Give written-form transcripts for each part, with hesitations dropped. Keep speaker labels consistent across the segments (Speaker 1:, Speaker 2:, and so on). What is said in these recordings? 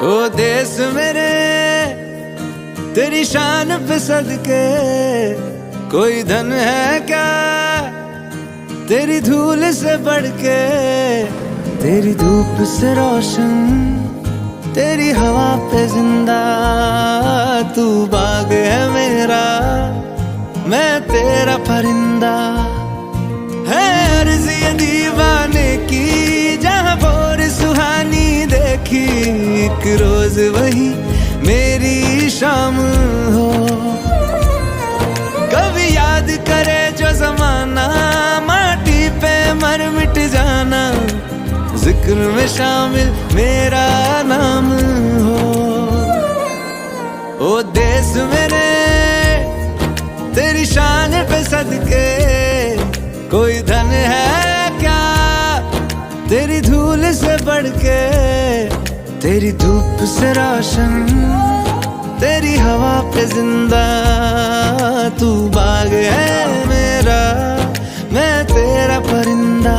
Speaker 1: ओ देश मेरे तेरी शान पे सदके, कोई धन है क्या तेरी धूल से बढ़ के। तेरी धूप से रोशन, तेरी हवा पे जिंदा, तू बाग है मेरा, मैं तेरा परिंदा। है अर्ज़ ये दीवाने की, जहाँ भोर सुहानी देखी, एक रोज वही मेरी शाम हो। कभी याद करे जो जमाना, माटी पे मर मिट जाना, जिक्र में शामिल मेरा नाम हो। ओ देश मेरे तेरी शान पे सदके, कोई धन है क्या तेरी धूल से बढ़ के। तेरी धूप से रोशन, तेरी हवा पे जिंदा, तू बाग है मेरा, मैं तेरा परिंदा।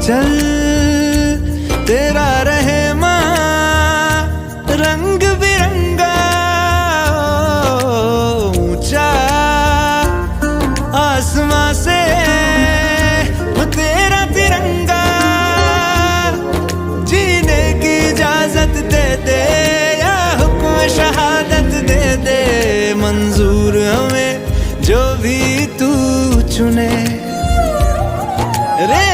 Speaker 1: चल तेरा रहे माँ रंग बिरंगा, ऊंचा आसमां से वो तेरा तिरंगा। जीने की इजाजत दे दे या हुक्म शहादत दे दे, मंजूर हमें जो भी तू चुने। रे